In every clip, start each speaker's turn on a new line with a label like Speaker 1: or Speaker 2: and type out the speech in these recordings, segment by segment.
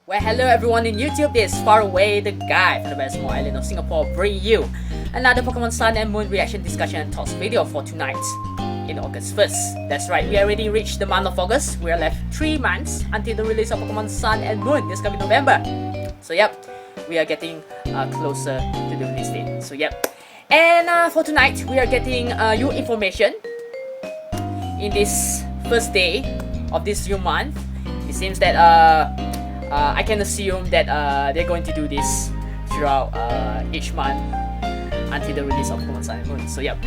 Speaker 1: Well, hello everyone in YouTube, this is Far Away, the guy from the best small island of Singapore, bringing you another Pokemon Sun and Moon reaction, discussion and talks video for tonight, in August 1st. That's right, we already reached the month of August. We are left 3 months until the release of Pokemon Sun and Moon this coming November. So yep, we are getting closer to the release date. So yep. And for tonight, we are getting new information in this first day of this new month. It seems that I can assume that they're going to do this throughout each month until the release of Pokemon Sun and Moon. So yep.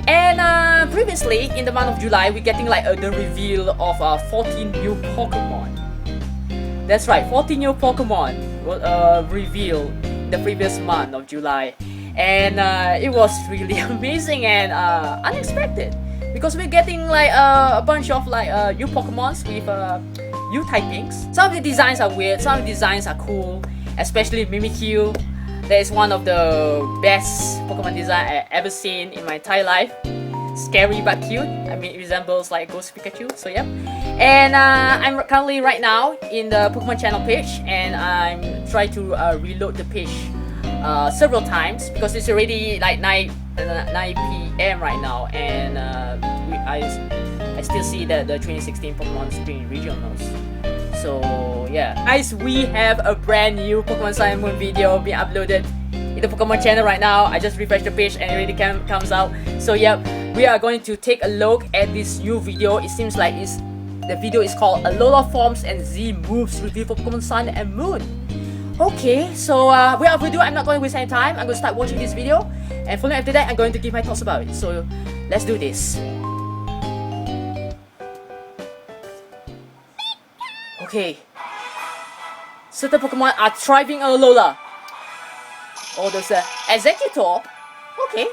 Speaker 1: And previously in the month of July, we're getting like the reveal of 14 new Pokemon. That's right, 14 new Pokemon were revealed in the previous month of July, and it was really amazing and unexpected because we're getting like a bunch of like new Pokemons with new typings. Some of the designs are weird, some of the designs are cool, especially Mimikyu. That is one of the best Pokemon design I've ever seen in my entire life. Scary but cute. I mean, it resembles like Ghost Pikachu, so yep. And I'm currently right now in the Pokemon channel page, and I'm trying to reload the page several times because it's already like 9 p.m. right now, and I still see that the 2016 Pokemon Spring Regionals. So yeah, guys, we have a brand new Pokemon Sun and Moon video being uploaded in the Pokemon channel right now. I just refreshed the page and it already comes out. So yep, we are going to take a look at this new video. It seems like the video is called Alola Forms and Z Moves Review for Pokemon Sun and Moon. Okay, so without further ado, I'm not going to waste any time. I'm going to start watching this video, and following after that, I'm going to give my thoughts about it. So let's do this. Okay. Certain Pokemon are thriving on Alola. Oh, there's a Executor. Okay.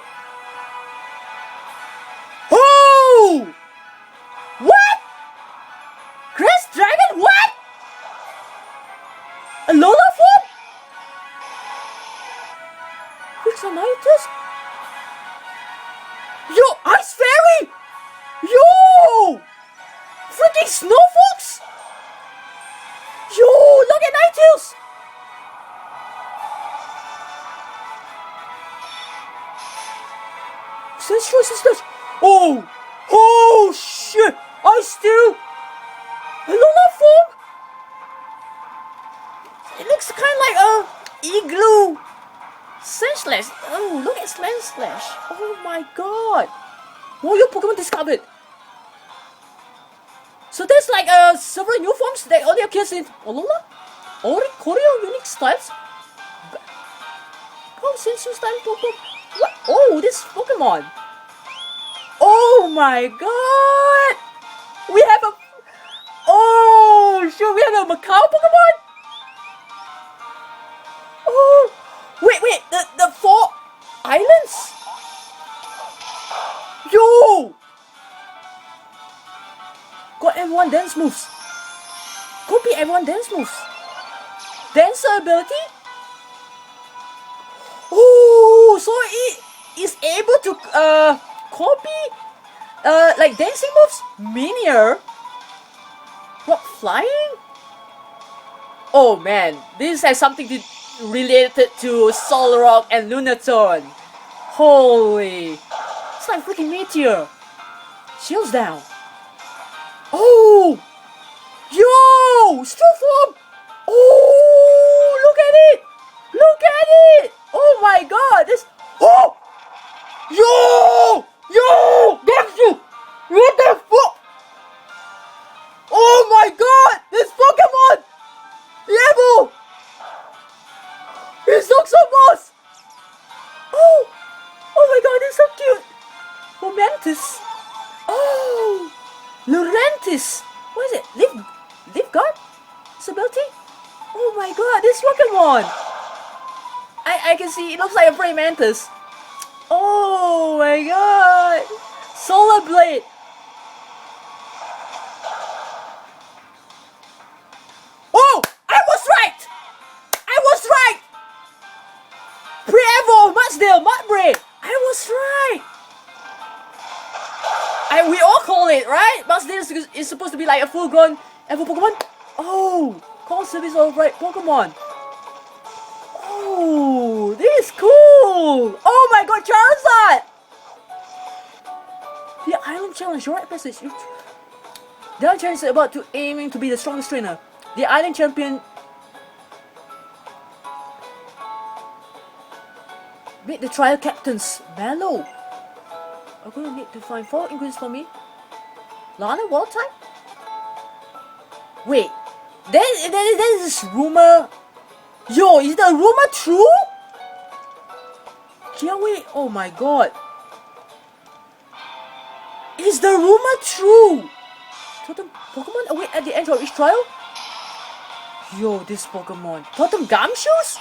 Speaker 1: Oh! What? Grass Dragon? What? Alola form? Vixenitis? Yo, Ice Fairy! Yo! Freaking Snow Fox! Yo, look at Ninetales! Sisters! Oh! Oh shit! I still Alola form? It looks kind of like a igloo Sandslash. Oh, look at Sandslash. Oh my god! More new Pokemon discovered. So there's like several new forms that only occurs in Alola? Choreo unique styles? Oh, Sensu style Pokemon. What? Oh, this Pokemon. Oh my god! We have a... Oh, sure, we have a Macau Pokemon? Oh, wait, the 4 islands? Yo! Got everyone dance moves. Copy everyone dance moves. Dancer ability? Oh, so it is able to copy like dancing moves? Minior? What, flying? Oh man, this has something to related to Solrock and Lunatone. Holy, it's like freaking Meteor. Shields down. Oh! Yo! Straw form! Oh! Look at it! Look at it! Oh my god! This... Oh! Yo! Yo! That's you! What the fuck? Oh my god! This Pokemon! Evo! He's Soxomos! Oh! Oh my god, it's so cute! Momentous! Oh! Lurentis! What is it? Live Guard? This ability? Oh my god, this Pokemon! I can see, it looks like a praying mantis. Oh my god! Solar Blade! Oh! I was right! I was right! Pre-Evo, Mudsdale, Mudbray! I was right! We all call it, right? Mudsdale is supposed to be like a full-grown Evo Pokemon. Oh, Call service override Pokemon. Oh, this is cool. Oh my god, Charizard. The Island Challenge, right passage. The Island Challenge is about to aiming to be the strongest trainer. The Island Champion. Meet the trial captains. Mallow. I'm gonna need to find 4 ingredients for me. Lana, Wild type? Wait, there is this rumor. Yo, is the rumor true? Kiawe, oh my god. Is the rumor true? Totem Pokemon await at the end of each trial? Yo, this Pokemon. Totem Gumshoes?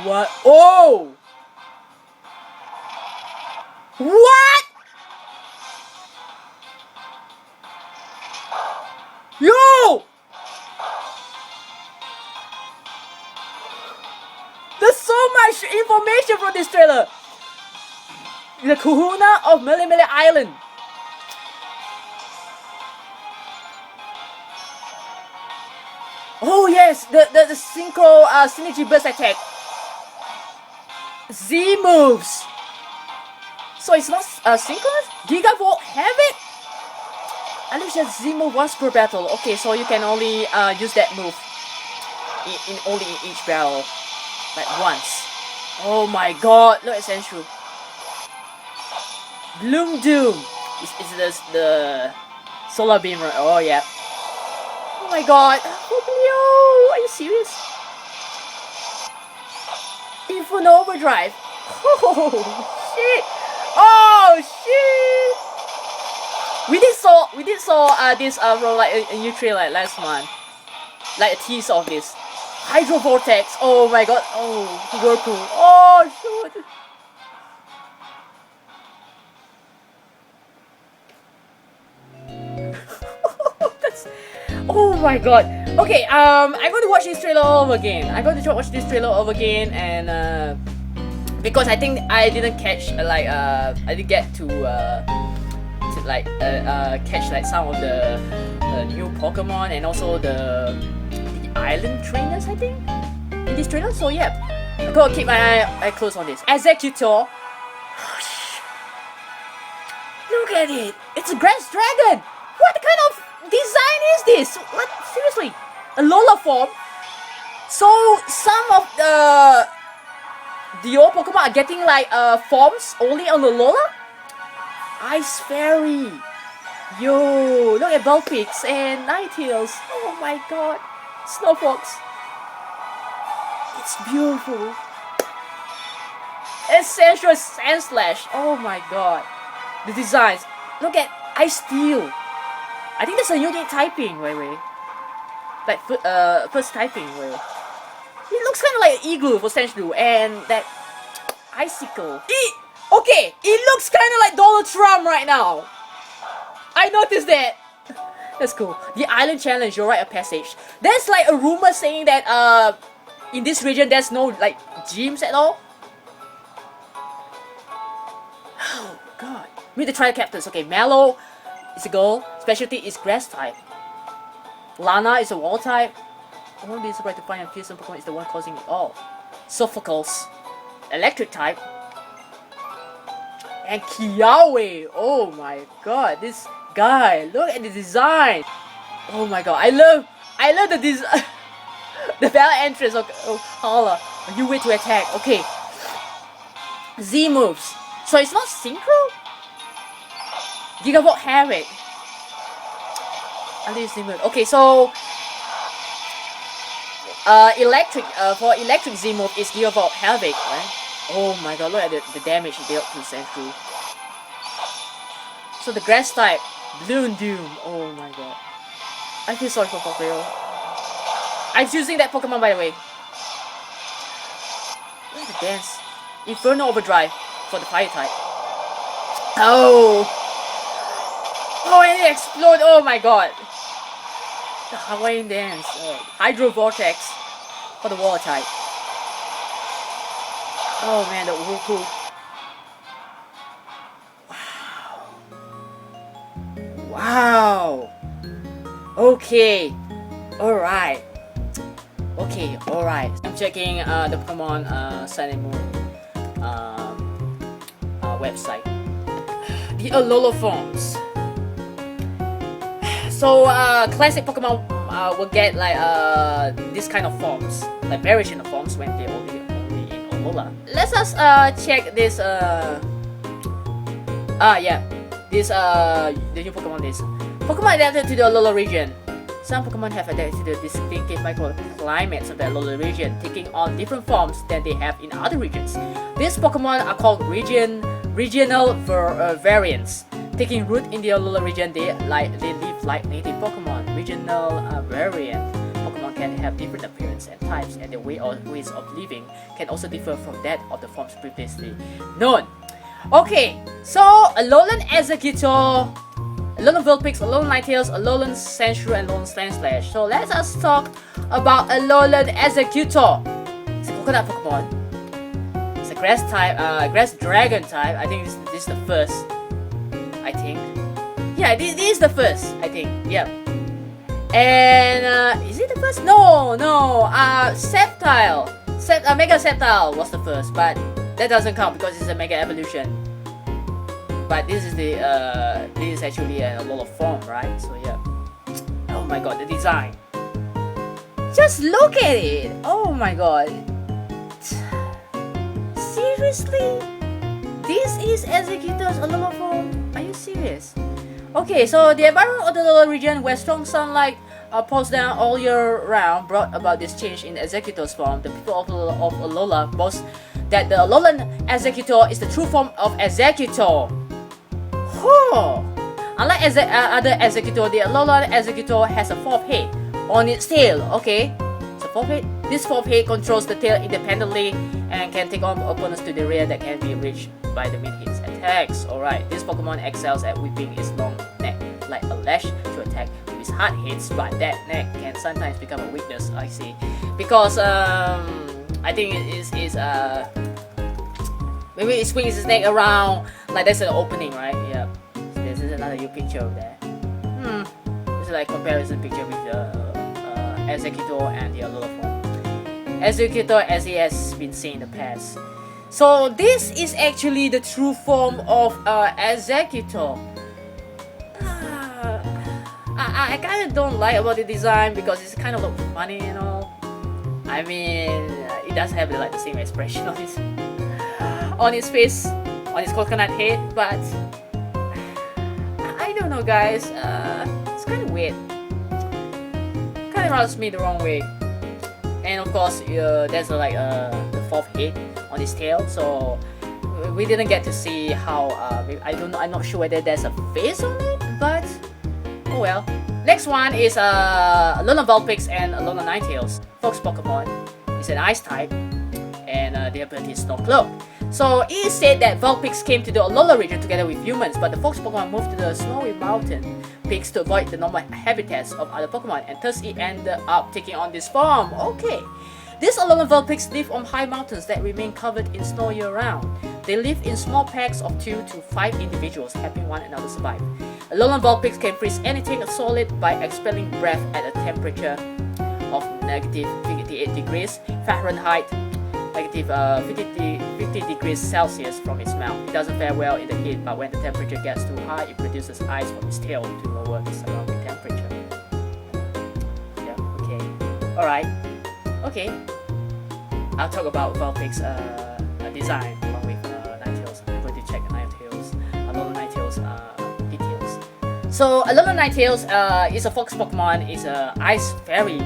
Speaker 1: What? Oh! What? Yo! There's so much information from this trailer. The Kahuna of Melee Island. Oh yes, the synchro synergy burst attack. Z moves. So it's not synchronous? Gigavolt Havoc? At least that Z move once per battle. Okay, so you can only use that move only in each battle. Like once. Oh my god, look at Senshu. Bloom Doom. Is the solar beam, right? Oh yeah. Oh my god. Poplio, are you serious? Infinite Overdrive. Oh shit. Oh shit. We did saw this from like a new trailer last month. Like a tease of this. Hydro Vortex. Oh my god. Oh, Whirlpool. Oh shoot. Oh my god. Okay, I'm going to watch this trailer all over again. And because I think I didn't catch I didn't get to catch like some of the new Pokemon and also the island trainers, I think, in this trailer. So yeah, I'm gonna keep my eye close on this. Executor. Look at it. It's a Grass Dragon. What kind of design is this? What? Seriously? Alola form? So some of the old Pokemon are getting like forms only on Alola? Ice Fairy. Yo, look at Vulpix and Ninetales. Oh my god. Snowfox. It's beautiful. Essential Sandslash. Oh my god. The designs. Look at Ice Steel. I think that's a unique typing, wait. Like first typing, wait. It looks kind of like an igloo for Sandshrew and that icicle. Okay, it looks kind of like Donald Trump right now. I noticed that. That's cool. The Island Challenge, you're right, a passage. There's like a rumor saying that in this region there's no like gyms at all. Oh god. Meet the trial captains. Okay, Mallow is a girl. Specialty is grass type. Lana is a wall type. I won't be surprised to find a fearsome Pokemon is the one causing it all. Sophocles, electric type. And Kiawe. Oh my god, this guy. Look at the design. Oh my god, I love the design. The battle entrance of Alola. You wait to attack. Okay. Z moves. So it's not synchro? Gigavolt Havoc. Okay, so electric for electric Z move is Gigavolt Havoc, right? Oh my god, look at the damage he dealt to Sandshrew. So the grass type, Bloom Doom. Oh my god. I feel sorry for Poplio. I'm choosing that Pokemon, by the way. Look at the dance. Inferno Overdrive for the fire type. Oh! Oh, and it exploded. Oh my god. The Hawaiian dance. Hydro Vortex for the water type. Oh man, the Whirlpool. Wow. Wow. Okay, alright. Okay, alright. I'm checking the Pokemon Sun and Moon website. The Alola forms. So classic Pokemon will get like this kind of forms, like variation of forms when they're only in Alola. Let's us check this this the new Pokemon is Pokemon adapted to the Alola region. Some Pokemon have adapted to the distinctive microclimates of the Alola region, taking on different forms than they have in other regions. These Pokemon are called regional variants. Taking root in the Alola region, they live like native Pokemon. Regional variant Pokemon can have different appearance and types, and their ways of living can also differ from that of the forms previously known. Okay, so Alolan Exeggutor, Alolan Vulpix, Alolan Ninetales, Alolan Sandshrew, and Alolan Sandslash. So let us talk about Alolan Exeggutor. It's a coconut Pokemon. It's a grass type, grass dragon type. I think this is the first. I think. Yeah, this is the first. I think. Yeah. And is it the first? No. Sceptile. Mega Sceptile was the first, but that doesn't count because it's a Mega Evolution. But this is the this is actually a Alola form, right? So yeah. Oh my god, the design. Just look at it. Oh my god. Seriously? This is Exeggutor's Alola form? Are you serious? Okay, so the environment of the Alola region where strong sunlight pours down all year round brought about this change in Exeggutor's form. The people of Alola boast that the Alolan Exeggutor is the true form of Exeggutor. Oh. Unlike other Exeggutor, the Alolan Exeggutor has a fourth head on its tail. Okay, it's a fourth head. This fourth head controls the tail independently and can take on opponents to the rear that can be reached by the mid-hits attacks. Alright, this Pokemon excels at whipping its long neck like a lash to attack with its hard hits, but that neck can sometimes become a weakness, I see. Because I think it is maybe it swings its neck around like there's an opening, right? Yeah. So this is another new picture of that. This is like comparison picture with the Exeggutor and the Alola form. Exeggutor as it has been seen in the past. So this is actually the true form of Exeggutor. I kind of don't like about the design because it's kind of look funny and all. I mean, it does have like the same expression on his face, on his coconut head, but I don't know, guys. It's kind of weird. Kind of rubs me the wrong way. And of course, there's like the fourth head on his tail, so we didn't get to see how. I'm not sure whether there's a face on it, but oh well. Next one is Alolan Vulpix and Alolan Ninetales. Fox Pokemon is an ice type, and the ability is Snow Cloak. So it is said that Vulpix came to the Alola region together with humans, but the Fox Pokemon moved to the snowy mountain peaks to avoid the normal habitats of other Pokemon, and thus it ended up taking on this form. Okay. These Alolan Vulpix live on high mountains that remain covered in snow year-round. They live in small packs of 2 to 5 individuals, helping one another survive. Alolan Vulpix can freeze anything solid by expelling breath at a temperature of negative 58 degrees Fahrenheit, negative 50 degrees Celsius from its mouth. It doesn't fare well in the heat, but when the temperature gets too high, it produces ice from its tail to lower the surrounding temperature. Yeah, okay. Alright. Okay, I'll talk about Vulpix design along with Ninetales. I'm going to check Ninetales, Alolan Ninetales details. So Alolan Ninetales is a fox Pokemon, is a ice fairy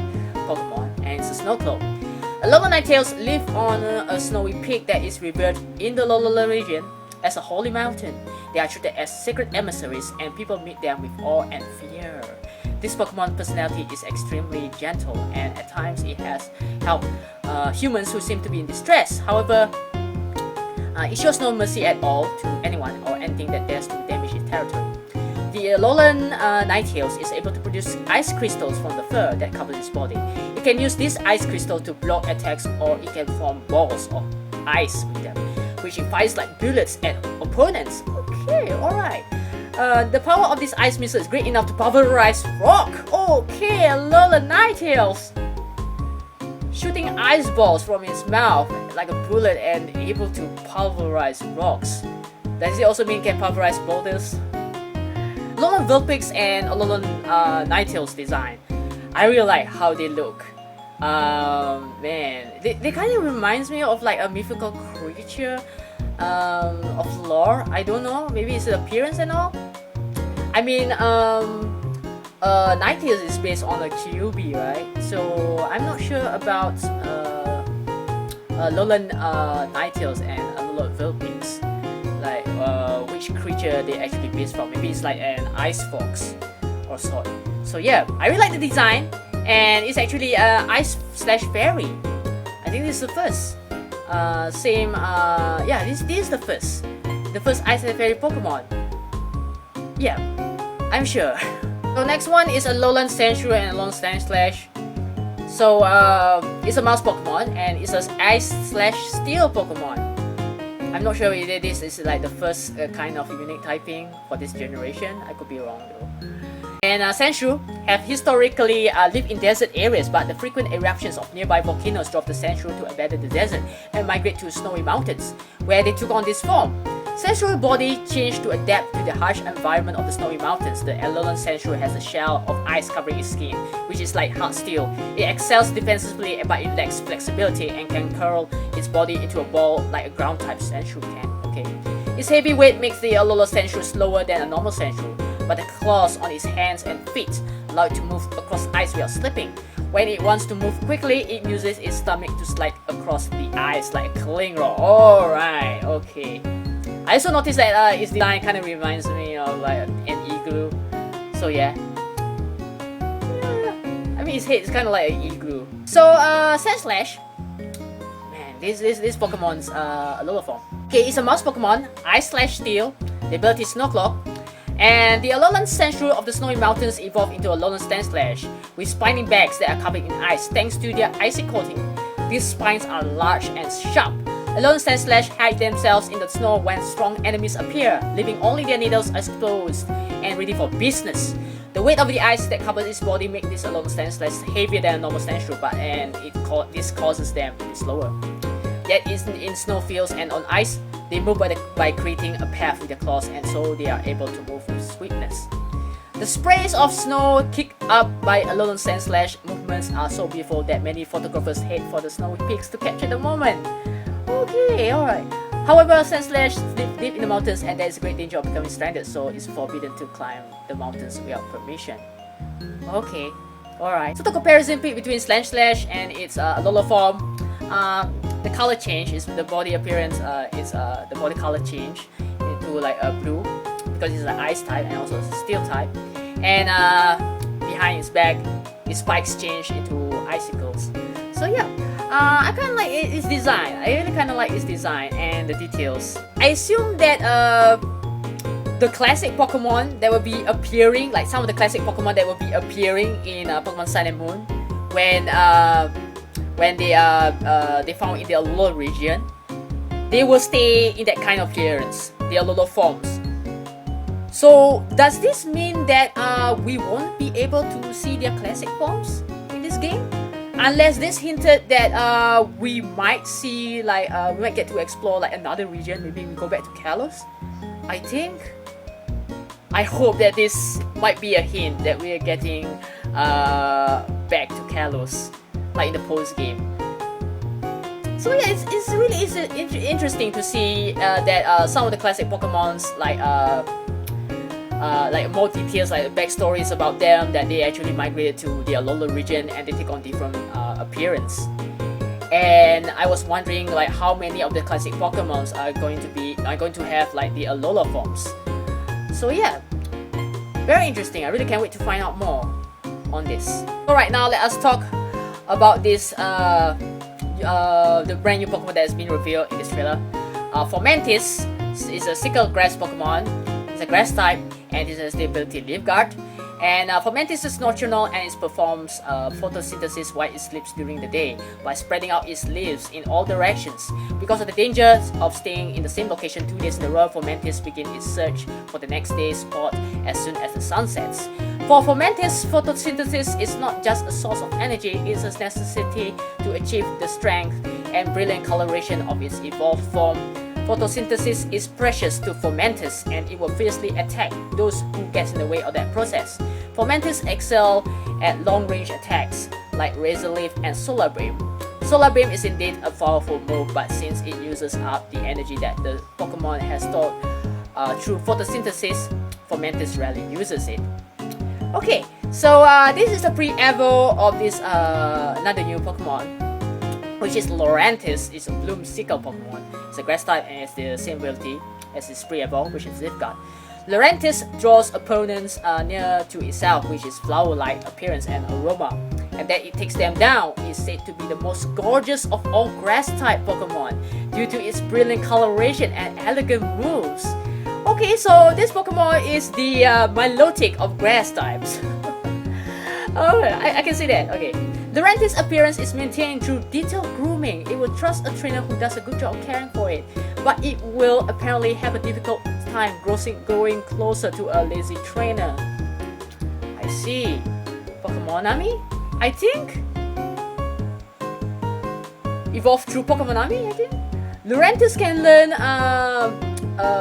Speaker 1: Pokemon, and it's a snow cloak. Alolan Ninetales live on a snowy peak that is revered in the Alola region as a holy mountain. They are treated as sacred emissaries, and people meet them with awe and fear. This Pokemon personality is extremely gentle, and at times it has helped humans who seem to be in distress. However, it shows no mercy at all to anyone or anything that dares to damage its territory. The Alolan Ninetales is able to produce ice crystals from the fur that covers its body. It can use this ice crystal to block attacks, or it can form balls of ice with them, which it fires like bullets at opponents. Okay, alright. The power of this ice missile is great enough to pulverize rock. Okay, Alola Ninetales. Shooting ice balls from its mouth like a bullet and able to pulverize rocks. Does it also mean can pulverize boulders? Alolan Vulpix and Alolan Ninetales design. I really like how they look. Man, they kind of reminds me of like a mythical creature of lore. I don't know, maybe it's the appearance and all. I mean, Ninetales is based on a QB, right? So I'm not sure about Alolan Ninetales and Alolan Vulpix. Like which creature they actually based from. Maybe it's like an ice fox or sort. So yeah, I really like the design, and it's actually ice slash fairy. I think this is the first. Yeah, this is the first ice slash fairy Pokemon. Yeah, I'm sure. So next one is Alolan Sandshrew and Alolan Sandslash. So it's a mouse Pokemon and it's an ice slash steel Pokemon. I'm not sure if this is like the first kind of unique typing for this generation. I could be wrong though. And Sandshrew have historically lived in desert areas, but the frequent eruptions of nearby volcanoes drove the Sandshrew to abandon the desert and migrate to snowy mountains, where they took on this form. Sandshrew body changed to adapt to the harsh environment of the snowy mountains. The Alolan Sandshrew has a shell of ice covering its skin, which is like hard steel. It excels defensively, but it lacks flexibility and can curl its body into a ball like a ground-type Sandshrew can. Okay, its heavy weight makes the Alolan Sandshrew slower than a normal Sandshrew, but the claws on its hands and feet allow it to move across ice without slipping. When it wants to move quickly, it uses its stomach to slide across the ice like a cling roll. Alright, okay. I also noticed that its design kind of reminds me of like an igloo. So yeah. I mean its head is kind of like an igloo. So Sandslash. Man, this Pokemon's Alola form. Okay, it's a mouse Pokemon, Ice slash Steel. The ability is Snowclaw. And the Alolan Sandshrew of the Snowy Mountains evolved into Alolan Sandslash with spiny bags that are covered in ice thanks to their icy coating. These spines are large and sharp. Alolan Sandslash hide themselves in the snow when strong enemies appear, leaving only their needles exposed and ready for business. The weight of the ice that covers its body makes this Alolan Sandslash heavier than a normal Sandshrew, this causes them to be slower. Yet in snowfields and on ice, they move by creating a path with their claws, and so they are able to move with swiftness. The sprays of snow kicked up by Alolan Sandslash movements are so beautiful that many photographers head for the snowy peaks to capture the moment. Okay, alright. However, Sandslash live deep in the mountains and there is a great danger of becoming stranded, so it's forbidden to climb the mountains without permission. Okay, alright. So the comparison between Sandslash and its Alola form, the color change is the body appearance the body color change into like a blue because it's an ice type and also it's a steel type, and behind its back its spikes change into icicles. So yeah, I kind of like its design. I really kind of like its design and the details. I assume that the classic Pokemon that will be appearing, like some of the classic Pokemon that will be appearing in Pokemon Sun and Moon when they found in the Alola region, they will stay in that kind of appearance, the Alola forms. So does this mean that we won't be able to see their classic forms in this game? Unless this hinted that we might see like we might get to explore like another region, maybe we go back to Kalos. I hope that this might be a hint that we are getting back to Kalos, like in the post game. So yeah, it's really interesting to see that some of the classic Pokemons like more details, like backstories about them, that they actually migrated to the Alola region and they take on different appearance. And I was wondering like how many of the classic Pokemons are going to have like the Alola forms. So yeah, very interesting. I really can't wait to find out more on this. Alright, now let us talk about this the brand new Pokemon that has been revealed in this trailer. For Mantis, it's a sickle grass Pokemon. It's a grass type and it has the ability Leaf Guard. And Fomantis is nocturnal and it performs photosynthesis while it sleeps during the day by spreading out its leaves in all directions. Because of the dangers of staying in the same location 2 days in a row, Fomantis begins its search for the next day's spot as soon as the sun sets. For Fomantis, photosynthesis is not just a source of energy, it's a necessity to achieve the strength and brilliant coloration of its evolved form. Photosynthesis is precious to Fomantis and it will fiercely attack those who get in the way of that process. Fomantis excel at long-range attacks like Razor Leaf and Solar Beam. Solar Beam is indeed a powerful move, but since it uses up the energy that the Pokemon has stored through photosynthesis, Fomantis rarely uses it. Okay, so this is the pre-evo of this another new Pokemon, which is Lurantis. It's a Bloomsicle Pokemon. It's a grass type and it's the same ability as its pre-evo, which is Safeguard. Lurantis draws opponents near to itself, which is flower-like appearance and aroma, and that it takes them down. It's said to be the most gorgeous of all grass-type Pokemon due to its brilliant coloration and elegant moves. Okay, so this Pokemon is the Milotic of grass types. Oh, I can see that. Okay. Lurantis' appearance is maintained through detailed grooming. It will trust a trainer who does a good job of caring for it, but it will apparently have a difficult time growing closer to a lazy trainer. I see. Pokemonami? I think? Evolve through Pokemonami, I think? Lurantis can learn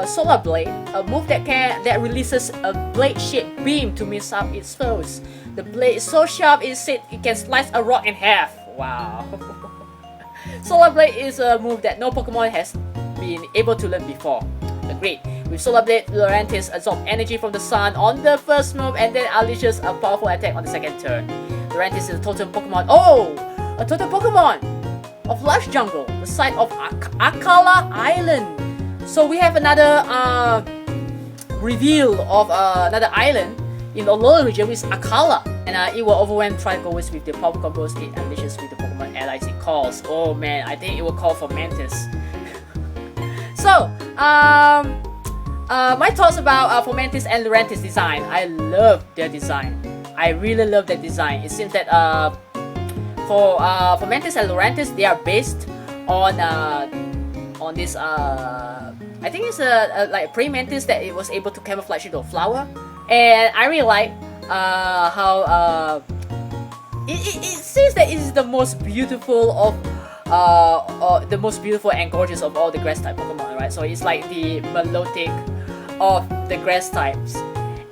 Speaker 1: Solar Blade, a move that releases a blade-shaped beam to miss up its foes. The blade is so sharp it can slice a rock in half. Wow. Solar Blade is a move that no Pokemon has been able to learn before. Agreed. With Solar Blade, Lurantis absorbs energy from the sun on the first move and then unleashes a powerful attack on the second turn. Lurantis is a totem Pokemon. Oh! A totem Pokemon of Lush Jungle, the site of Akala Island. So we have another reveal of another island in the Alola region with Akala, and it will overwhelm Trigois with the power combos it unleashes with the Pokemon allies it calls. Oh man, I think it will call for Mantis. So, my thoughts about Fomantis and Lurantis design. I love their design. I really love their design. It seems that for Fomantis and Lurantis, they are based on this I think it's like a praying mantis that it was able to camouflage into a flower, and I really like how it seems that it is the most beautiful of the most beautiful and gorgeous of all the grass type Pokemon, right? So it's like the Milotic of the grass types,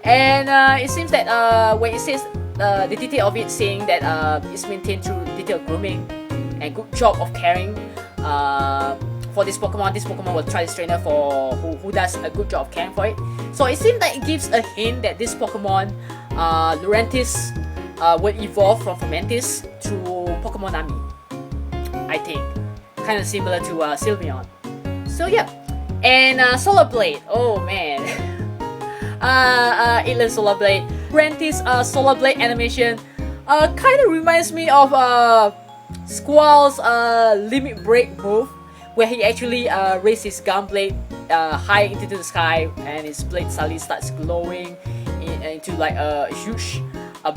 Speaker 1: and it seems that when it says the detail of it, saying that it's maintained through detailed grooming and good job of caring for this Pokemon will try this trainer for who does a good job of caring for it. So it seems like it gives a hint that this Pokemon, Lurantis, will evolve from Fomantis to Pokemonami. I think, kind of similar to Sylveon. So yeah, and Solar Blade. Oh man, it learns Solar Blade. Lurantis Solar Blade animation kind of reminds me of Squall's Limit Break move, where he actually raises his gun blade high into the sky, and his blade suddenly starts glowing into like a huge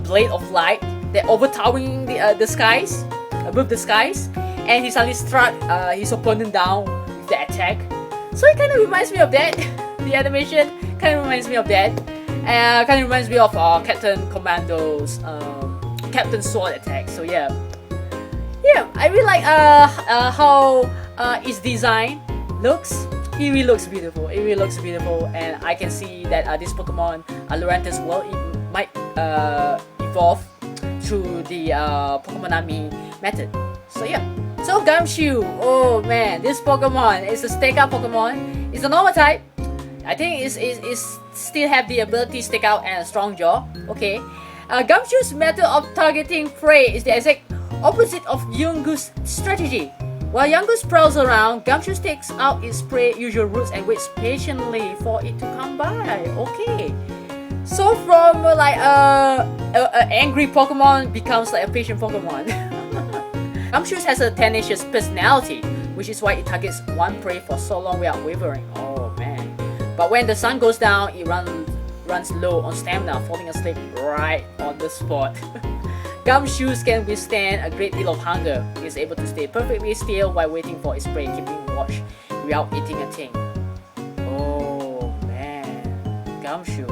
Speaker 1: blade of light that overtowering the skies, above the skies, and he suddenly struck his opponent down with the attack. So it kind of reminds me of that. The animation kind of reminds me of that. Kind of reminds me of Captain Commando's Captain Sword attack. So yeah, I really like how its design looks. It really looks beautiful. It really looks beautiful, and I can see that this Pokemon Lurantis might evolve through the Pokemonami method. So yeah. So Gumshoe, oh man, this Pokemon is a stake out Pokemon. It's a normal type. I think it's still have the ability to stake out and a strong jaw. Okay. Gumshoe's method of targeting prey is the exact opposite of Yungoos' strategy. While Yungoos prowls around, Gumshoe takes out its prey usual routes and waits patiently for it to come by. Okay. So from like an angry Pokemon becomes like a patient Pokemon. Gumshoe has a tenacious personality, which is why it targets one prey for so long without wavering. Oh man. But when the sun goes down, it runs low on stamina, falling asleep right on the spot. Gumshoes can withstand a great deal of hunger. It is able to stay perfectly still while waiting for its prey, keeping watch without eating a thing. Oh man, Gumshoe.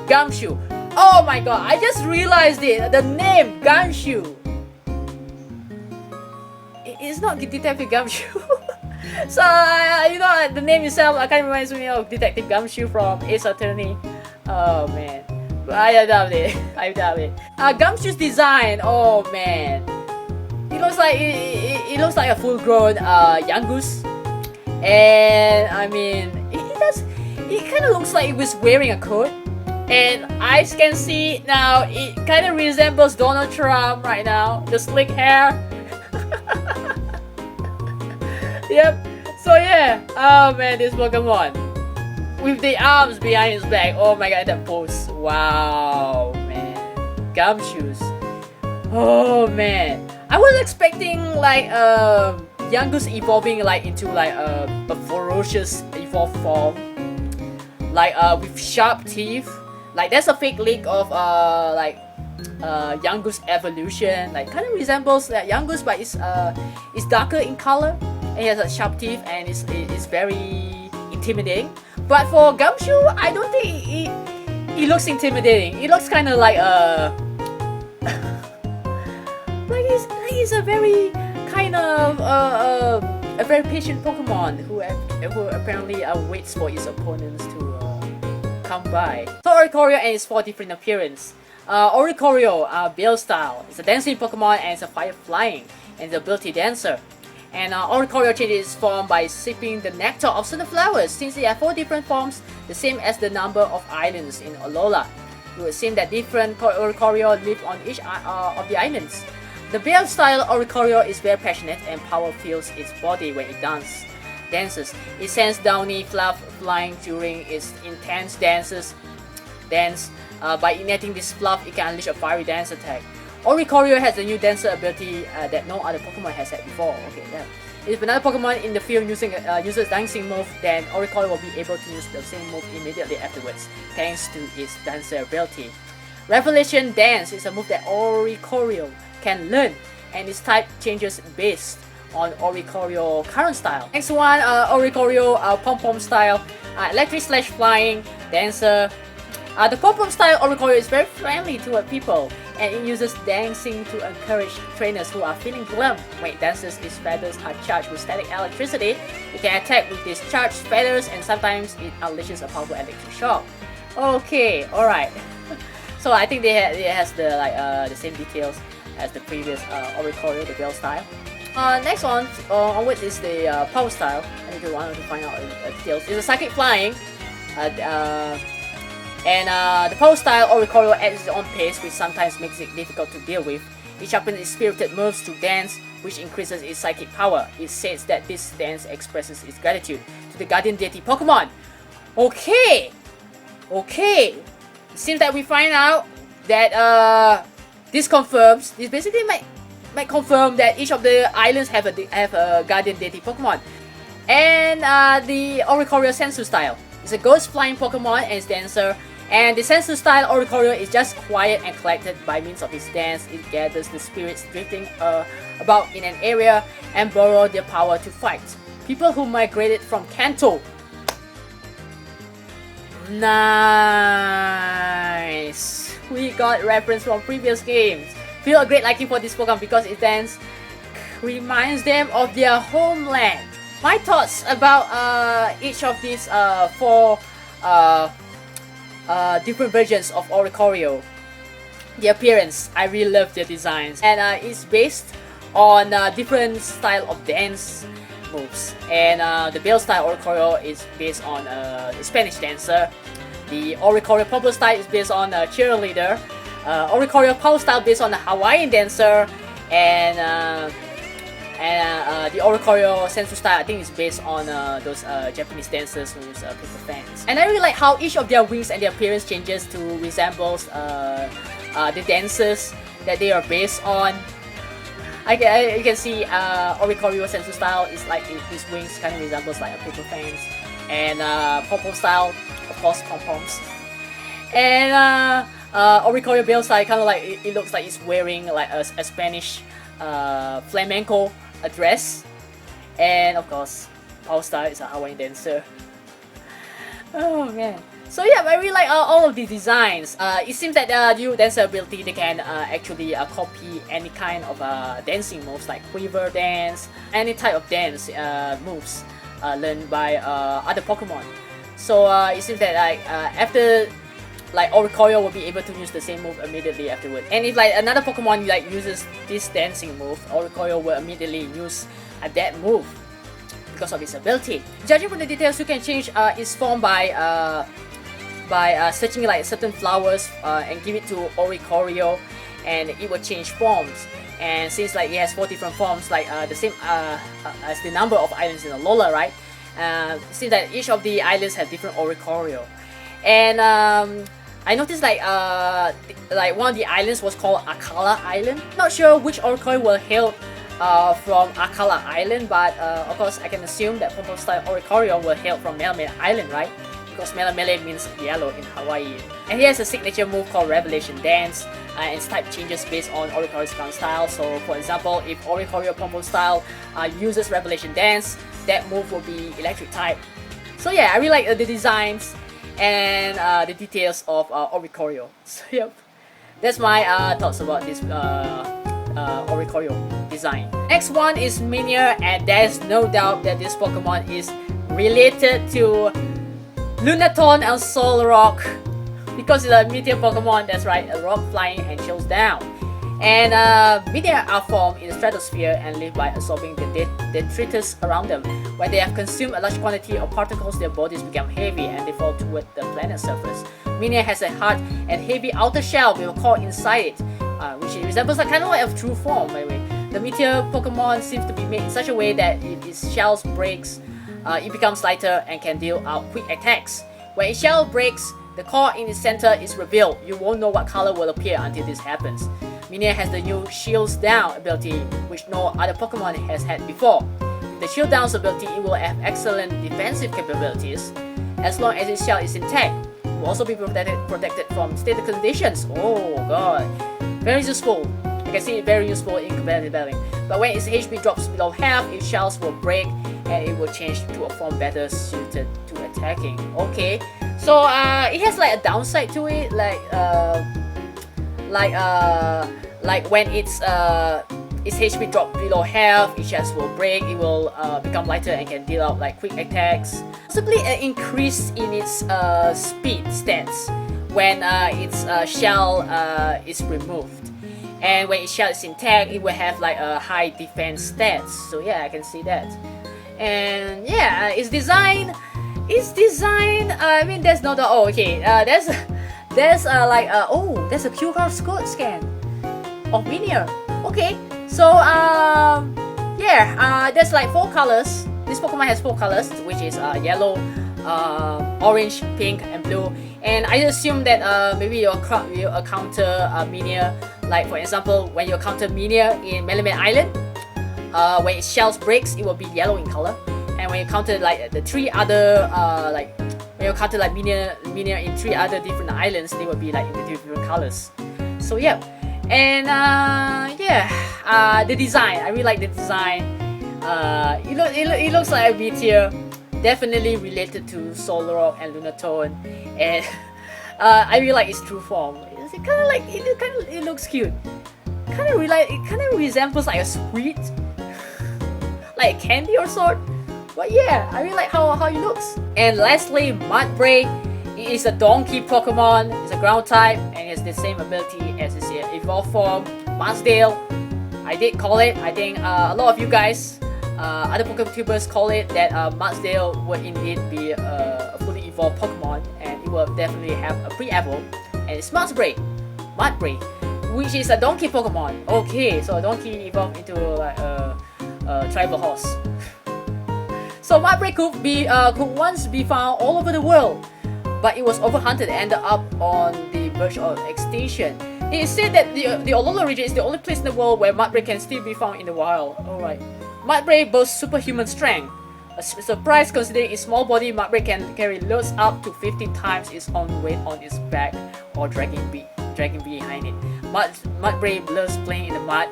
Speaker 1: Gumshoe. Oh my god, I just realized it. The name Gumshoe. It's not Detective Gumshoe. So, you know, the name itself kind of reminds me of Detective Gumshoe from Ace Attorney. Oh man. I doubt it. I doubt it. Gumshoe's design. Oh man. It looks like it looks like a full-grown young goose. And I mean, it kind of looks like it was wearing a coat. And I can see now it kind of resembles Donald Trump right now. The slick hair. Yep. So yeah. Oh man, this Pokemon with the arms behind his back. Oh my god, that pose. Wow, man. Gumshoes. Oh man. I was expecting like young goose evolving like into like a ferocious evolved form, like with sharp teeth. Like there's a fake leak of young goose evolution. Like kind of resembles young goose, but it's darker in color. It has a sharp teeth and it's very intimidating. But for Gumshoe, I don't think it looks intimidating. It looks kind of like like he's a very kind of a very patient Pokemon who apparently waits for his opponents to come by. So Oricorio and its 4 different appearance. Oricorio, Bill style. It's a dancing Pokemon and it's a fire flying and the ability dancer. And Oricorio changes its form by sipping the nectar of certain flowers. Since it has 4 different forms, the same as the number of islands in Alola. It would seem that different Oricorio live on each of the islands. The bear style Oricorio is very passionate and power fills its body when it dances. It sends downy fluff flying during its intense dance. By igniting this fluff, it can unleash a fiery dance attack. Oricorio has a new dancer ability that no other Pokemon has had before. Okay, yeah. If another Pokemon in the field uses dancing move, then Oricorio will be able to use the same move immediately afterwards, thanks to its dancer ability. Revelation Dance is a move that Oricorio can learn, and its type changes based on Oricorio current style. Next one, Oricorio Pom-Pom style, electric / flying dancer. The Pom-Pom style Oricorio is very friendly toward people, and it uses dancing to encourage trainers who are feeling glum. When it dances, its feathers are charged with static electricity. It can attack with these charged feathers, and sometimes it unleashes a powerful electric shock. Okay, alright. So I think it has the same details as the previous Oricorio, the Bell style. Next one, onwards is the Power style. I think you wanted to find out details. It's a psychic flying. The Power style Oricorio adds its own pace, which sometimes makes it difficult to deal with. It sharpens its spirited moves to dance, which increases its psychic power. It says that this dance expresses its gratitude to the guardian deity Pokemon. Okay! It seems that we find out that this basically might confirm that each of the islands have a guardian deity Pokemon. And the Oricorio Sensu style. It's a ghost flying Pokemon and its dancer. And the Sensu style Oricorio is just quiet and collected. By means of its dance, it gathers the spirits drifting about in an area and borrow their power to fight. People who migrated from Kanto. Nice! We got reference from previous games. Feel a great liking for this Pokemon because its dance reminds them of their homeland. My thoughts about each of these 4 different versions of Oricorio. The appearance, I really love their designs, and it's based on different style of dance moves. And the Bell style Oricorio is based on the Spanish dancer. The Oricorio Purple style is based on a cheerleader. Oricorio Power style based on the Hawaiian dancer, and the Oricorio Sensu style I think is based on those Japanese dancers who use paper fans. And I really like how each of their wings and their appearance changes to resembles the dancers that they are based on. You can see Oricorio Sensu style is like his wings kind of resembles like a paper fans, and Pom-Pom style, of course, pom-poms. And Oricorio build style kind of like it looks like it's wearing like a Spanish flamenco dress, and of course our style is a Hawaiian dancer. Oh man. So yeah, I really like all of the designs. It seems that the new dancer ability, they can actually copy any kind of dancing moves like quiver dance, any type of dance moves learned by other Pokemon. So it seems that like after like Oricorio will be able to use the same move immediately afterward. And if like another Pokemon like uses this dancing move, Oricorio will immediately use that move because of its ability. Judging from the details, you can change its form by searching like certain flowers and give it to Oricorio, and it will change forms. And since like it has 4 different forms, like the same as the number of islands in Alola, right? It seems that each of the islands have different Oricorio. And I noticed like one of the islands was called Akala Island. Not sure which Oricorio will hail from Akala Island, but of course I can assume that Purple style Oricorio will hail from Melamine Island, right? Because Melamine means yellow in Hawaii. And he has a signature move called Revelation Dance, and its type changes based on Oricorio's ground style. So for example, if Oricorio Purple style uses Revelation Dance, that move will be electric type. So yeah, I really like the designs and the details of Oricorio. So yep, that's my thoughts about this Oricorio design. Next one is Minior, and there's no doubt that this Pokemon is related to Lunaton and Solrock because it's a meteor Pokemon. That's right, a rock flying and chills down. And meteor are formed in the stratosphere and live by absorbing the detritus around them. When they have consumed a large quantity of particles, their bodies become heavy and they fall toward the planet's surface. Meteor has a hard and heavy outer shell with a core inside it, which resembles a kind of like a true form. By the way, the meteor Pokemon seems to be made in such a way that if its shell breaks, it becomes lighter and can deal out quick attacks. When its shell breaks, the core in its center is revealed. You won't know what color will appear until this happens. Minior has the new Shields Down ability, which no other Pokemon has had before. With the Shield Down's ability, it will have excellent defensive capabilities. As long as its shell is intact, it will also be protected from static conditions. Oh god, very useful. I can see it very useful in competitive battling. But when its HP drops below half, its shells will break and it will change to a form better suited to attacking. Okay, so it has like a downside to it, like when its HP drop below half, its shells will break. It will become lighter and can deal out like quick attacks. Possibly an increase in its speed stats when its shell is removed. And when its shell is intact, it will have like a high defense stats. So yeah, I can see that. And yeah, its design. I mean, there's not. Oh, okay. There's there's a QR code scan of Minior. Okay, so there's like 4 colors. This Pokemon has 4 colors, which is yellow, orange, pink, and blue. And I assume that maybe you'll counter Minior. Like for example, when you counter Minior in Melamine Island, when its shells breaks, it will be yellow in color. And when you counter like the 3 other when you counter like Minior in 3 other different islands, they will be like in the different colors. So yeah, and the design, I really like the design. It looks like a meteor, definitely related to Solrock and Lunatone, and I really like its true form. It's kind of like it looks cute. It kind of resembles like a sweet, like candy or sort. But yeah, I really like how it looks. And lastly, Mudbray. It is a donkey Pokemon. It's a ground type and it has the same ability as its evolved form, Mudsdale. I did call it. I think a lot of you guys, other PokeTubers call it that Mudsdale would indeed be a fully evolved Pokemon, and it will definitely have a pre-evo. And it's Mudbray, which is a donkey Pokemon. Okay, so a donkey evolved into like a tribal horse. So Mudbray could once be found all over the world, but it was overhunted and ended up on the verge of extinction. It is said that the Alola region is the only place in the world where Mudbray can still be found in the wild. Alright. Mudbray boasts superhuman strength, A surprise considering its small body, Mudbray can carry loads up to 15 times its own weight on its back or dragging behind it. Mudbray loves playing in the mud.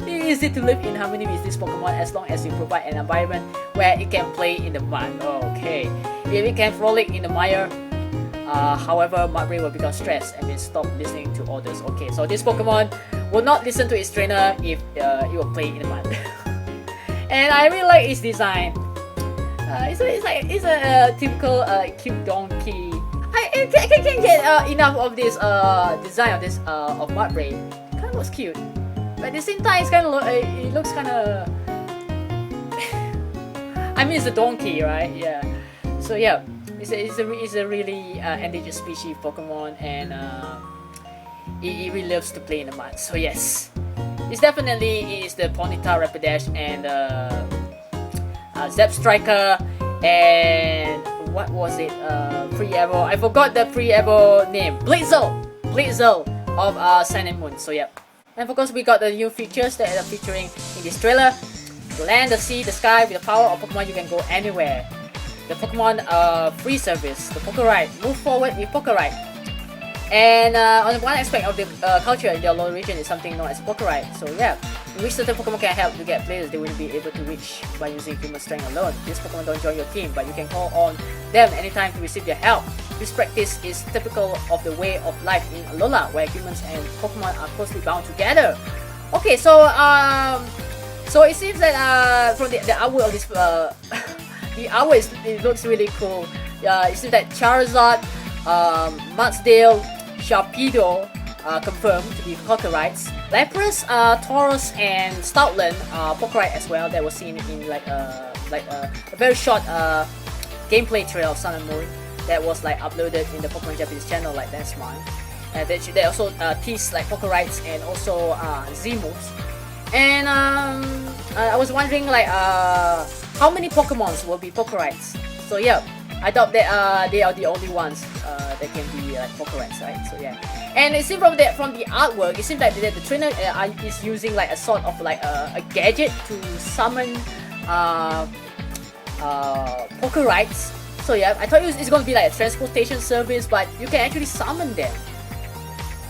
Speaker 1: It's easy to live in harmony with this Pokemon as long as you provide an environment where it can play in the mud. Okay, if it can frolic in the mire, however, Mudbray will become stressed and will stop listening to orders. Okay, so this Pokemon will not listen to its trainer if it will play in the mud. And I really like its design. It's a typical cute donkey. I can't get enough of this design of this of Mudbray. Kind of looks cute, but at the same time, it's kind of it looks kind of. I mean, it's a donkey, right? Yeah. So yeah, it's a really endangered species Pokemon, and it really loves to play in the mud. So yes. It's definitely the Ponyta Rapidash and Zap Striker and what was it? Pre-Evo. I forgot the pre-Evo name. Blitzel of Sun and Moon. So yeah. And of course we got the new features that are featuring in this trailer. The land, the sea, the sky. With the power of Pokemon, you can go anywhere. The Pokemon free service. The Pokeride. Move forward with Pokeride. And on one aspect of the culture in the Alola region is something known as Pokeride. So yeah, in which certain Pokemon can help you get players they wouldn't be able to reach by using human strength alone. These Pokemon don't join your team, but you can call on them anytime to receive their help. This practice is typical of the way of life in Alola, where humans and Pokemon are closely bound together. Okay, so it seems that from the artwork of this, the artwork it looks really cool. It seems that Charizard, Mudsdale, Sharpedo confirmed to be Pokerites. Lapras, Tauros, and Stoutland are Pokerite as well. That was seen in like a very short gameplay trailer of Sun and Moon that was like uploaded in the Pokemon Japanese channel, like that's mine. And they also teased like Pokerites and also Z-moves. And I was wondering like how many Pokemons will be Pokerites. So yeah, I doubt that they are the only ones that can be Pokerites, right? So yeah, and it seems from the artwork, it seems like the trainer is using like a sort of like a gadget to summon Pokerites. So yeah, I thought it's going to be like a transportation service, but you can actually summon them,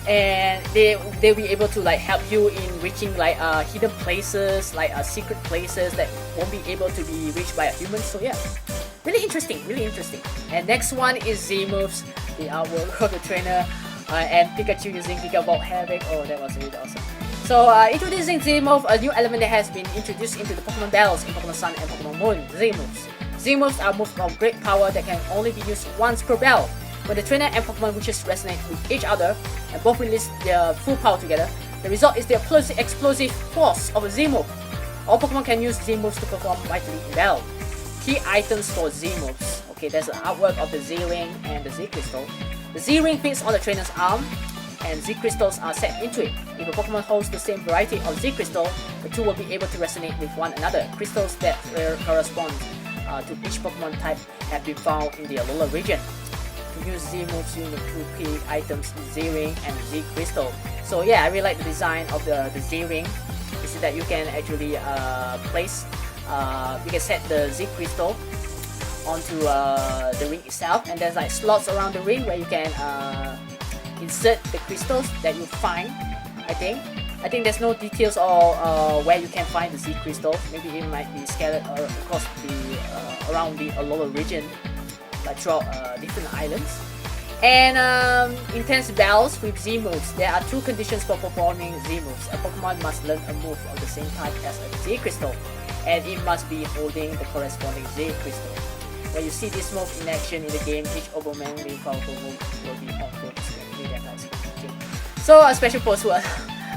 Speaker 1: and they'll be able to like help you in reaching like hidden places, like secret places that won't be able to be reached by a human. So yeah. Really interesting. And next one is Z-moves, the artwork of the trainer, and Pikachu using Gigavolt Havoc. Oh, that was really awesome. So, introducing Z-move, a new element that has been introduced into the Pokemon battles in Pokemon Sun and Pokemon Moon, Z-moves. Z-moves are moves of great power that can only be used once per battle. When the trainer and Pokemon wishes resonate with each other, and both release their full power together, the result is the explosive force of a Z-move. All Pokemon can use Z-moves to perform vitally in battle. Key items for Z-moves. Okay, there's an artwork of the Z-Ring and the Z-Crystal. The Z-Ring fits on the trainer's arm, and Z-Crystals are set into it. If a Pokemon holds the same variety of Z-Crystal, the two will be able to resonate with one another. Crystals that correspond to each Pokemon type have been found in the Alola region. To use Z-moves, you need two key items, Z-Ring and Z-Crystal. So yeah, I really like the design of the Z-Ring. You see that you can actually place you can set the Z-Crystal onto the ring itself, and there's like slots around the ring where you can insert the crystals that you find. I think there's no details or where you can find the Z-Crystal. Maybe it might be scattered across the around the Alola region, like throughout different islands. And intense battles with Z-moves. There are two conditions for performing Z-moves. A Pokemon must learn a move of the same type as a Z-Crystal, and it must be holding the corresponding Z-Crystal. When you see this move in action in the game, each overwhelmingly powerful move will be on full screen. Okay. So a special pose will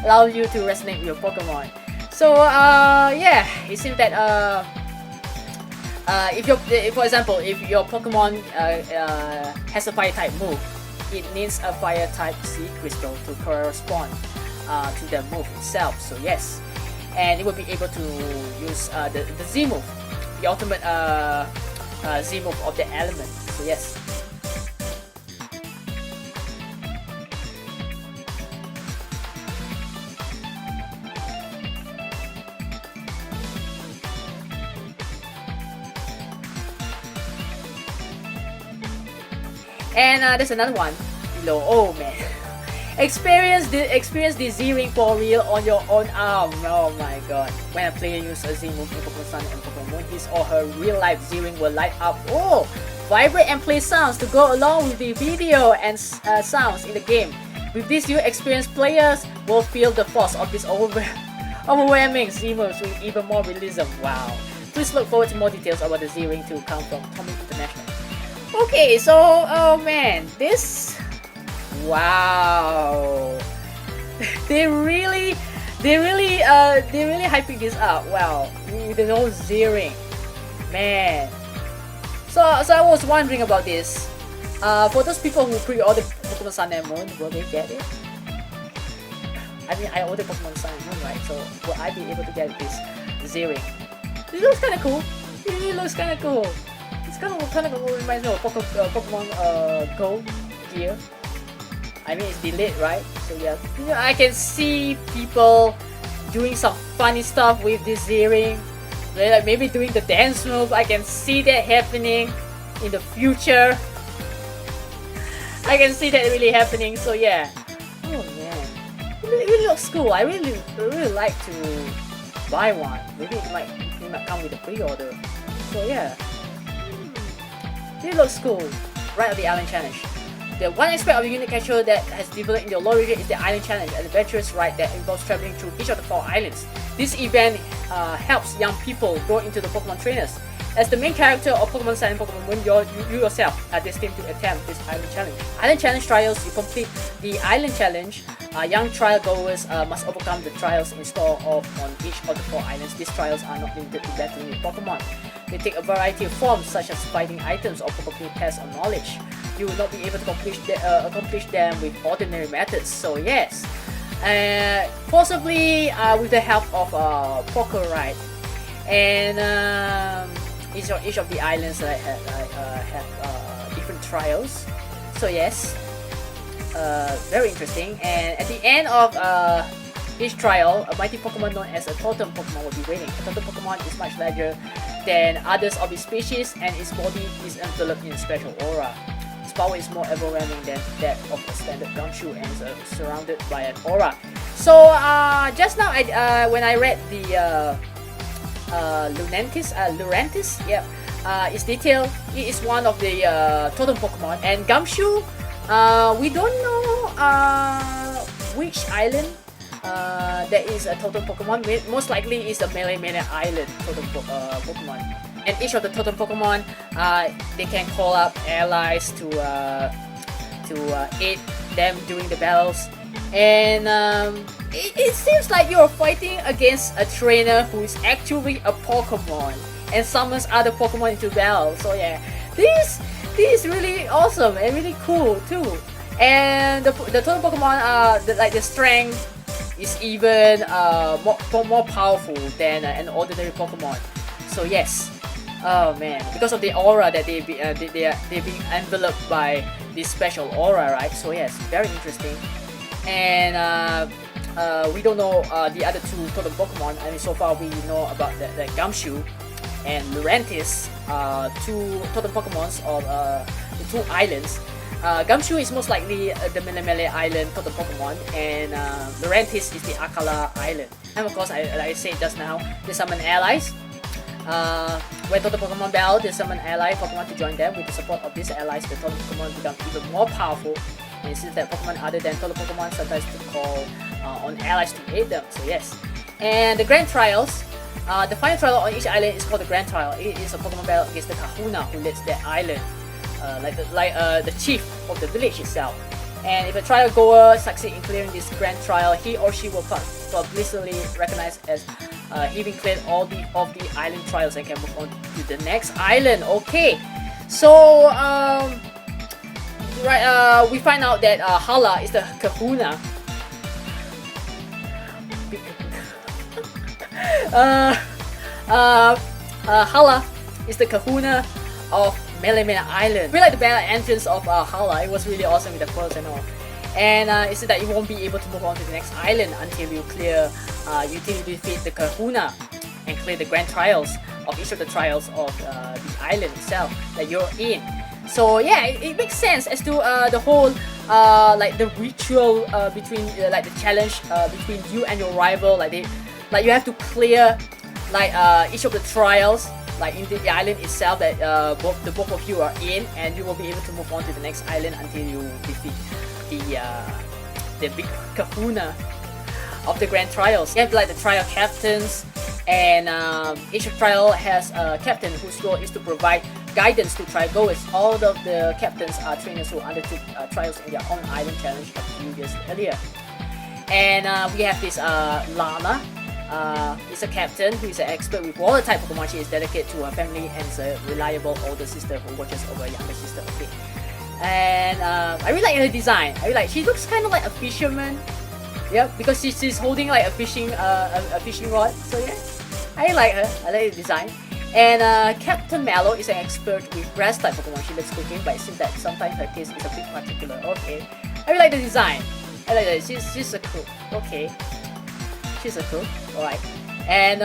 Speaker 1: allow you to resonate with your Pokemon. So yeah, it seems that for example, if your Pokemon has a fire type move, it needs a fire type Z-Crystal to correspond to the move itself. So yes, and it will be able to use the Z-move, the ultimate Z-move of the element. So yes. And there's another one below. Oh man. Experience the Z-Ring for real on your own arm. Oh my god. When a player uses a Z move in Pokemon Sun and Pokemon Moon, his or her real life Z-Ring will light up. Oh! Vibrate and play sounds to go along with the video and sounds in the game. With this, you experienced players will feel the force of this overwhelming Z moves with even more realism. Wow. Please look forward to more details about the Z-Ring to come from Tommy International. Okay, so, oh man, this... Wow. They really hyping this up. Wow, with the whole Z-Ring. Man. So I was wondering about this. For those people who pre-ordered Pokemon Sun and Moon, will they get it? I mean, I ordered Pokemon Sun and Moon, right? So will I be able to get this Z-Ring? It looks kind of cool. It really looks kind of cool. It's kind of reminds me of Pokemon Go gear. I mean, it's delayed, right? So yeah, you know, I can see people doing some funny stuff with this Z-Ring. Like maybe doing the dance move. I can see that happening in the future. I can see that really happening. So yeah. Oh man, it really looks cool. I really like to buy one. Maybe it might come with a pre-order. So yeah, it looks cool. Right at the Island Challenge. The one aspect of the unit capture that has developed in the Alola region is the Island Challenge, an adventurous ride that involves traveling through each of the 4 islands. This event helps young people grow into the Pokemon trainers. As the main character of Pokemon Sun and Pokemon Moon, you yourself are destined to attempt this Island Challenge. Island Challenge trials, you complete the Island Challenge. Young trial goers must overcome the trials in store on each of the 4 islands. These trials are not limited to battling with Pokemon. They take a variety of forms such as fighting items or Pokemon tests or knowledge. You will not be able to accomplish them with ordinary methods. So yes, possibly with the help of Poker Ride, and each of the islands have different trials. So yes, very interesting. And at the end of each trial, a mighty Pokemon known as a Totem Pokemon will be waiting. A Totem Pokemon is much larger than others of its species, and its body is enveloped in a special aura. Its power is more overwhelming than that of a standard Gumshoe and is surrounded by an aura. So just now, when I read the Lurantis, yeah, its detail, it is one of the Totem Pokemon. And Gumshoe, we don't know which island that is a Totem Pokemon. Most likely is the Melee Island Totem Pokemon. And each of the Totem Pokemon, they can call up allies to aid them during the battles. And it seems like you're fighting against a trainer who is actually a Pokemon and summons other Pokemon into battle. So yeah, this is really awesome and really cool too. And the Totem Pokemon, the strength is even more powerful than an ordinary Pokemon. So yes. Oh man, because of the aura that they're being enveloped by this special aura, right? So yes, very interesting. And we don't know the other 2 Totem Pokemon. I mean, so far we know about the Gumshoe and Lurantis, 2 Totem Pokemons of the 2 islands. Gumshoe is most likely the Melemele Island Totem Pokemon, and Lurantis is the Akala Island. And of course, like I said just now, they summon allies. When Totem Pokemon battle, they summon ally Pokemon to join them. With the support of these allies, the Totem Pokemon become even more powerful. And it seems that Pokemon other than Totem Pokemon sometimes to call on allies to aid them. So yes. And the Grand Trials, the final trial on each island is called the Grand Trial. It is a Pokemon battle against the Kahuna who leads that island, like the chief of the village itself. And if a trial goer succeeds in clearing this Grand Trial, he or she will publicly recognized as having cleared all of the island trials and can move on to the next island. Okay, so we find out that Hala is the Kahuna. Hala is the Kahuna of Melemele Island. We like the battle entrance of Hala. It was really awesome with the pearls and all. And it said that you won't be able to move on to the next island until you defeat the Kahuna and clear the grand trials of each of the trials of the island itself that you're in. So yeah, it makes sense as to the whole like the ritual between like the challenge between you and your rival. Like you have to clear like each of the trials like in the island itself that both of you are in, and you will be able to move on to the next island until you defeat the big kahuna of the grand trials. You have like the trial captains, and each trial has a captain whose role is to provide guidance to trial goers. All of the captains are trainers who undertook trials in their own island challenge a few years earlier. And we have this Lana. Is a captain who is an expert with water type Pokemon. She is dedicated to her family and is a reliable older sister who watches over a younger sister. Okay. And I really like her design. She looks kind of like a fisherman. Yeah, because she's holding like a fishing rod. So yeah, I like her. I like the design. And Captain Mallow is an expert with grass type Pokemon. She loves cooking, but it seems that sometimes her taste is a bit particular. Okay, I really like the design. I like that. She's a cook. Okay, she's a cook. Alright. And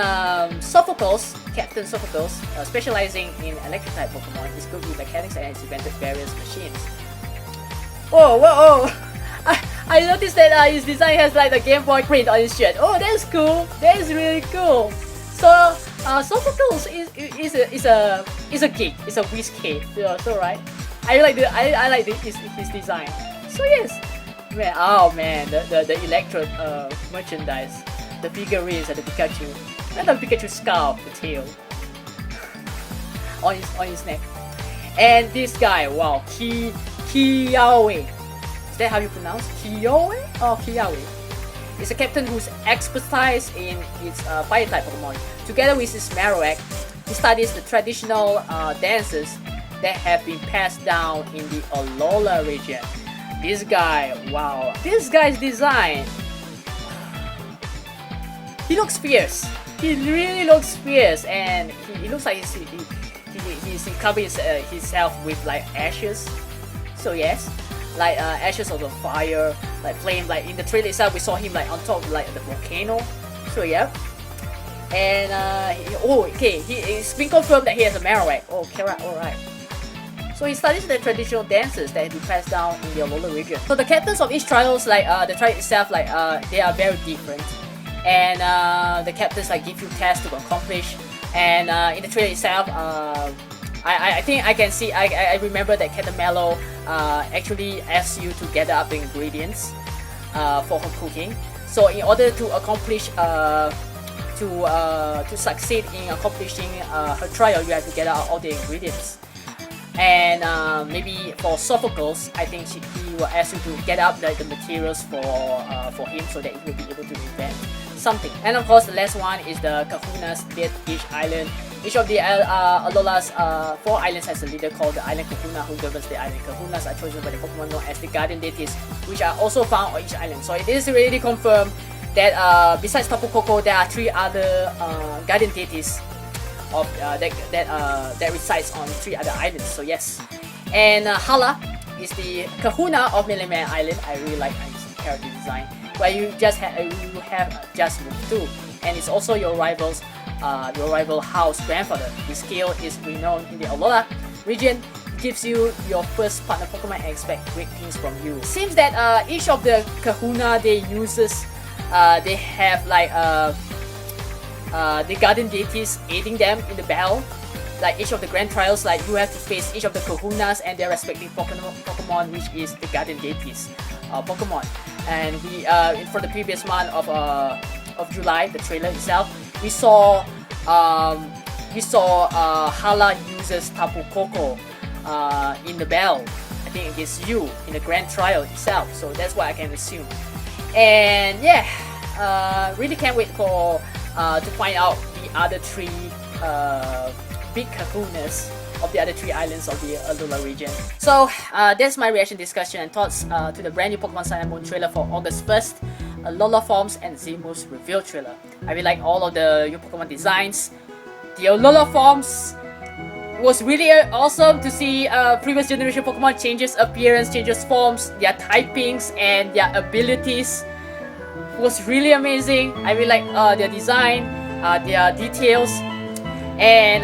Speaker 1: Sophocles, Captain Sophocles, specializing in electric type Pokemon, is good with mechanics and has invented various machines. Whoa! I noticed that his design has like the Game Boy print on his shirt. Oh, that's cool. That is really cool. So Sophocles is a geek. It's a whiz kid. So right. I like his design. So yes, man. Oh man, the Electro merchandise, the figurines and the Pikachu, and the Pikachu scarf, the tail on his neck, and this guy. Wow, Kiawe. Is that how you pronounce Kiawe? Oh, Kiawe. Is a captain whose expertise in its fire type Pokemon. Together with his Marowak, he studies the traditional dances that have been passed down in the Alola region. This guy, wow. This guy's design. He looks fierce. He really looks fierce, and he looks like he's covering himself with like ashes. So yes, like ashes of the fire, like flame. Like in the trailer itself, we saw him like on top of like the volcano. So yeah. And it's been confirmed that he has a Marowak. Oh, alright. So he studies the traditional dances that have been passed down in the Alola region. So the captains of each trials, like the trial itself, like they are very different. And the captains like give you tasks to accomplish. And in the trailer itself, I think I can see. I remember that Captain Mallow actually asks you to gather up the ingredients for her cooking. So in order to accomplish to succeed in accomplishing her trial, you have to gather out all the ingredients. And maybe for Sophocles, I think he will ask you to get up the materials for him so that he will be able to invent something. And of course, the last one is the Kahunas at each island. Each of the Alola's 4 islands has a leader called the Island Kahuna who governs the island. Kahunas are chosen by the Pokemon known as the Guardian Deities, which are also found on each island. So it is really confirmed that besides Tapu Koko, there are 3 other Guardian Deities of that resides on 3 other islands. So yes, and Hala is the Kahuna of Milliman Island. I really like his character design, where you have just moved to, and it's also your rival house grandfather. His skill is renowned in the Alola region. It gives you your first partner Pokemon and expect great things from you. Seems that each of the Kahuna they uses, they have like the Guardian Deities aiding them in the battle. Like each of the grand trials, like you have to face each of the Kahunas and their respective Pokemon, which is the Guardian Deities Pokemon. And we for the previous month of July, the trailer itself, we saw Hala uses Tapu Koko in the battle. I think against you in the grand trial itself. So that's what I can assume. And yeah, really can't wait for to find out the other 3 big Kahunas of the other 3 islands of the Alola region. So that's my reaction, discussion, and thoughts to the brand new Pokemon Sun and Moon trailer for August 1st, Alola Forms and Zemo's reveal trailer. I really like all of the new Pokemon designs. The Alola Forms was really awesome to see previous generation Pokemon changes appearance, changes forms, their typings and their abilities. Was really amazing. I really like their design, their details, and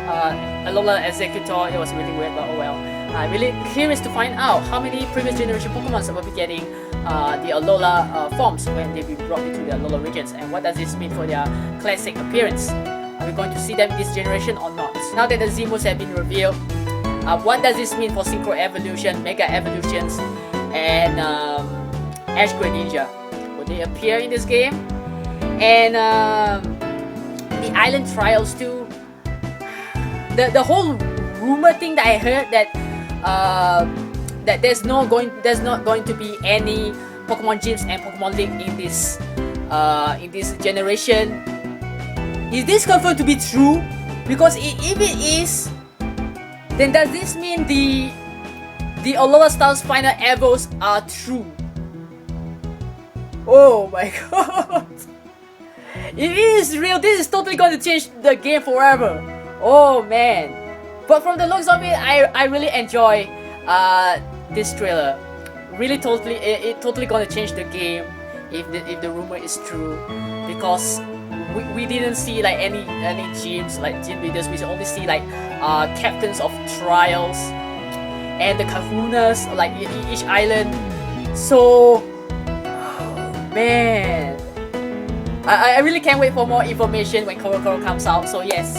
Speaker 1: Alola Executor, it was really weird, but oh well. I'm really curious to find out how many previous generation Pokemon will be getting the Alola forms when they be brought into the Alola regions, and what does this mean for their classic appearance? Are we going to see them this generation or not? Now that the Z moves have been revealed, what does this mean for Synchro Evolution, Mega Evolutions, and Ash Greninja? Will they appear in this game? And the Island Trials too. The whole rumor thing that I heard that that there's not going to be any Pokemon gyms and Pokemon League in this generation. Is this confirmed to be true? Because if it is, then does this mean the Alola Stars final Evos are true? Oh my god! It is real. This is totally going to change the game forever. Oh man! But from the looks of it, I really enjoy this trailer. Really, totally gonna change the game if the rumor is true, because we didn't see like any gyms, like gym leaders. We only see like captains of trials and the kahunas like each island. So man, I really can't wait for more information when Koro comes out. So yes,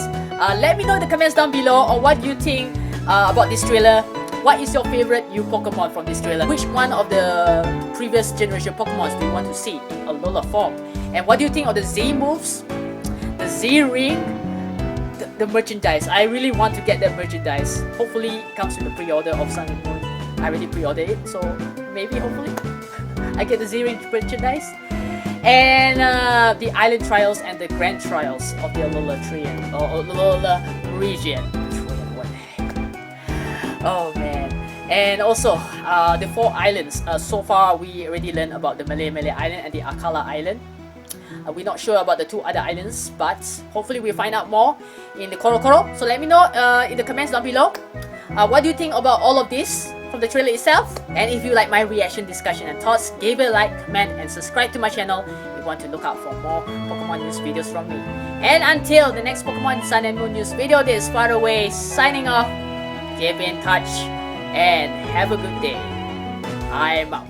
Speaker 1: let me know in the comments down below on what you think about this trailer. What is your favorite new Pokemon from this trailer? Which one of the previous generation Pokemon do you want to see in Alola form? And what do you think of the Z moves, the Z ring, the merchandise? I really want to get that merchandise. Hopefully it comes with the pre-order of Sun and Moon. I already pre-ordered it, so maybe hopefully I get the Z ring merchandise. And the Island Trials and the Grand Trials of the Alola region. What the heck? Oh man. And also the 4 islands. So far we already learned about the Malay Island and the Akala Island. We're not sure about the 2 other islands, but hopefully we'll find out more in the Koro. So let me know in the comments down below. What do you think about all of this from the trailer itself? And if you like my reaction, discussion and thoughts, give it a like, comment and subscribe to my channel if you want to look out for more Pokemon news videos from me. And until the next Pokemon Sun and Moon news video, this is Far Away signing off. Keep in touch and have a good day. I'm out.